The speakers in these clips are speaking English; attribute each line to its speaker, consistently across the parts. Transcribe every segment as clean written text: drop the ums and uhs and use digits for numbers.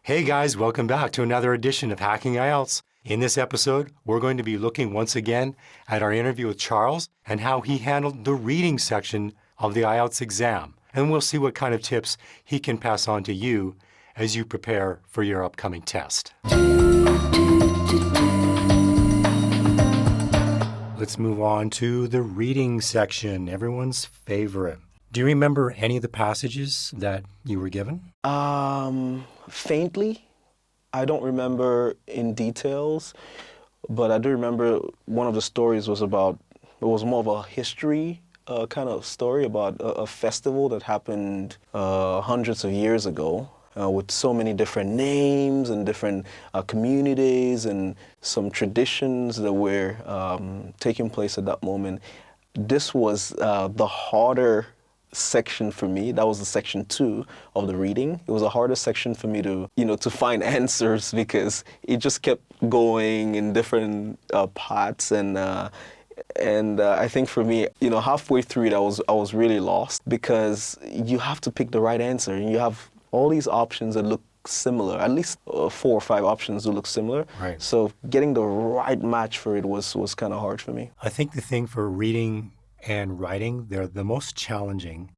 Speaker 1: Hey guys, welcome back to another edition of Hacking IELTS. In this episode, we're going to be looking once again at our interview with Charles and how he handled the reading section of the IELTS exam. And we'll see what kind of tips he can pass on to you as you prepare for your upcoming test. Let's move on to the reading section, everyone's favorite. Do you remember any of the passages that you were given?
Speaker 2: Faintly. I don't remember in details, but I do remember one of the stories was more of a history kind of story about a festival that happened hundreds of years ago with so many different names and different communities and some traditions that were taking place at that moment. This was the harder section for me. That was the section 2 of the reading. It was a harder section for me to find answers because it just kept going in different parts and I think for me, halfway through it, I was really lost because you have to pick the right answer and you have all these options that look similar, at least 4 or 5 options that look similar.
Speaker 1: Right.
Speaker 2: So getting the right match for it was kind of hard for me.
Speaker 1: I think the thing for reading and writing, they're the most challenging.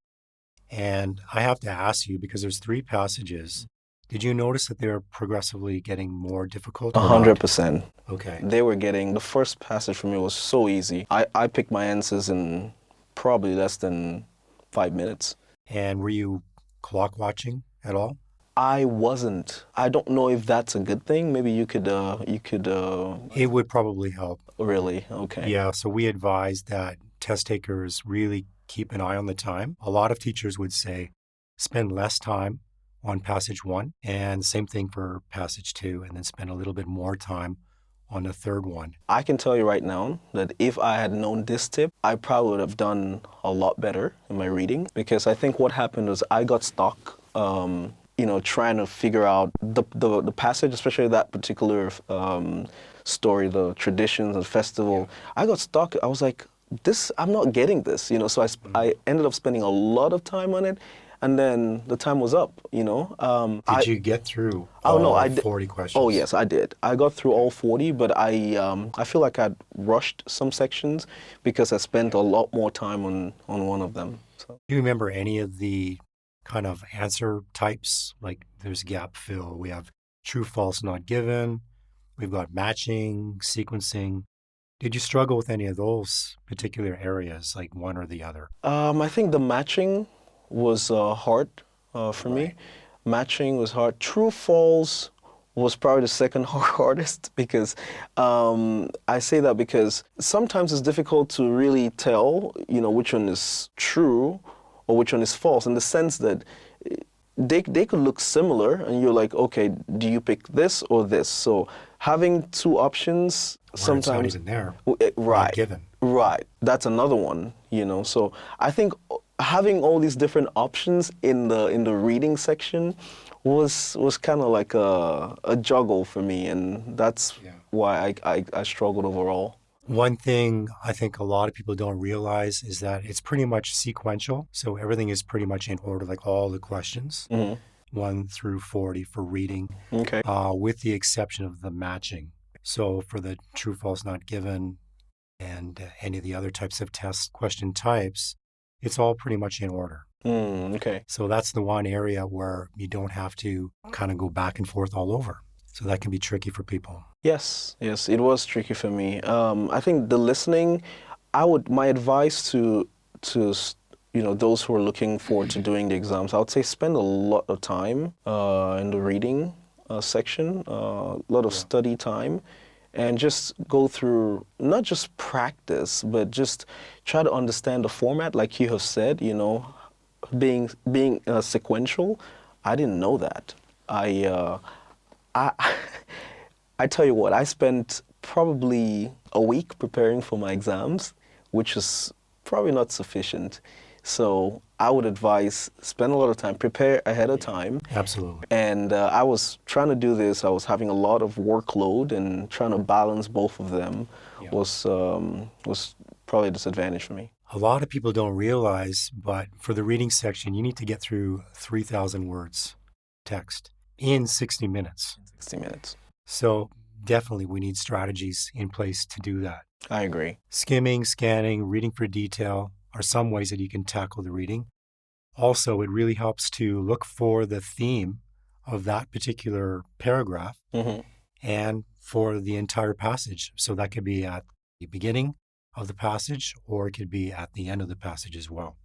Speaker 1: And I have to ask you, because there's 3 passages, did you notice that they're progressively getting more difficult?
Speaker 2: 100%.
Speaker 1: Okay.
Speaker 2: The first passage for me was so easy. I picked my answers in probably less than 5 minutes.
Speaker 1: And were you clock watching at all?
Speaker 2: I wasn't. I don't know if that's a good thing. Maybe you could.
Speaker 1: It would probably help.
Speaker 2: Really? Okay.
Speaker 1: Yeah, so we advise that test takers really keep an eye on the time. A lot of teachers would say spend less time on passage 1 and same thing for passage 2 and then spend a little bit more time on the third one.
Speaker 2: I can tell you right now that if I had known this tip, I probably would have done a lot better in my reading because I think what happened was I got stuck trying to figure out the passage, especially that particular story, the traditions and festival. Yeah. I got stuck. I was like, I'm not getting this, so I ended up spending a lot of time on it, and then the time was up,
Speaker 1: Did you get through all 40 questions?
Speaker 2: Oh, yes, I did. I got through all 40, but I feel like I'd rushed some sections because I spent a lot more time on one of them. So.
Speaker 1: Do you remember any of the kind of answer types? Like there's gap fill, we have true, false, not given, we've got matching, sequencing. Did you struggle with any of those particular areas, like one or the other?
Speaker 2: I think the matching was hard for me. Matching was hard. True, false was probably the second hardest because I say that because sometimes it's difficult to really tell, which one is true or which one is false in the sense that they could look similar and you're like, okay, do you pick this or this? So having 2 options sometimes.
Speaker 1: It's not even there.
Speaker 2: Right.
Speaker 1: Not given.
Speaker 2: Right. That's another one, So I think having all these different options in the reading section was kind of like a juggle for me, and that's why I struggled overall.
Speaker 1: One thing I think a lot of people don't realize is that it's pretty much sequential. So everything is pretty much in order, like all the questions, 1 through 40 for reading,
Speaker 2: Okay.
Speaker 1: With the exception of the matching. So for the true, false, not given, and any of the other types of test question types, it's all pretty much in order.
Speaker 2: Okay.
Speaker 1: So that's the one area where you don't have to kind of go back and forth all over. So that can be tricky for people.
Speaker 2: Yes, it was tricky for me. I think the listening, my advice to those who are looking forward to doing the exams, I would say spend a lot of time in the reading section, a lot of study time, and just go through, not just practice, but just try to understand the format, like you have said, being sequential. I didn't know that. I tell you what, I spent probably a week preparing for my exams, which is probably not sufficient. So I would advise spend a lot of time, prepare ahead of time.
Speaker 1: Absolutely.
Speaker 2: And I was trying to do this. I was having a lot of workload, and trying to balance both of them was probably a disadvantage for me.
Speaker 1: A lot of people don't realize, but for the reading section, you need to get through 3,000 words text. in 60 minutes.
Speaker 2: 60 minutes.
Speaker 1: So definitely we need strategies in place to do that.
Speaker 2: I agree.
Speaker 1: Skimming, scanning, reading for detail are some ways that you can tackle the reading. Also, it really helps to look for the theme of that particular paragraph and for the entire passage. So that could be at the beginning of the passage, or it could be at the end of the passage as well.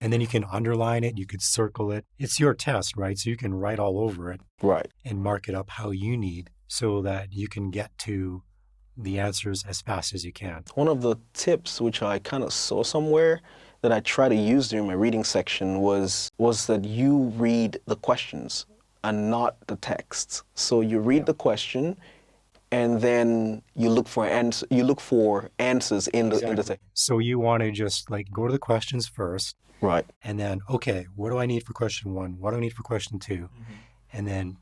Speaker 1: And then you can underline it, you could circle it. It's your test, right? So you can write all over it
Speaker 2: Right.
Speaker 1: and mark it up how you need so that you can get to the answers as fast as you can.
Speaker 2: One of the tips which I kind of saw somewhere that I try to use during my reading section was that you read the questions and not the text. So you read the question and then you look for answers in the text.
Speaker 1: So you want to just like go to the questions first.
Speaker 2: Right.
Speaker 1: And then, okay, what do I need for question 1? What do I need for question 2? And then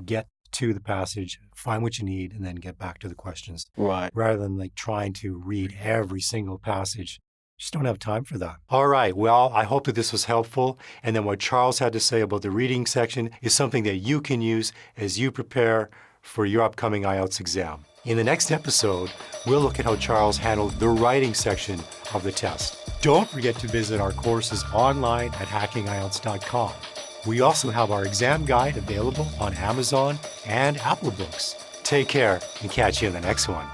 Speaker 1: get to the passage, find what you need, and then get back to the questions.
Speaker 2: Right.
Speaker 1: Rather than like trying to read every single passage. Just don't have time for that. All right. Well, I hope that this was helpful. And then what Charles had to say about the reading section is something that you can use as you prepare for your upcoming IELTS exam. In the next episode, we'll look at how Charles handled the writing section of the test. Don't forget to visit our courses online at hackingielts.com. We also have our exam guide available on Amazon and Apple Books. Take care and catch you in the next one.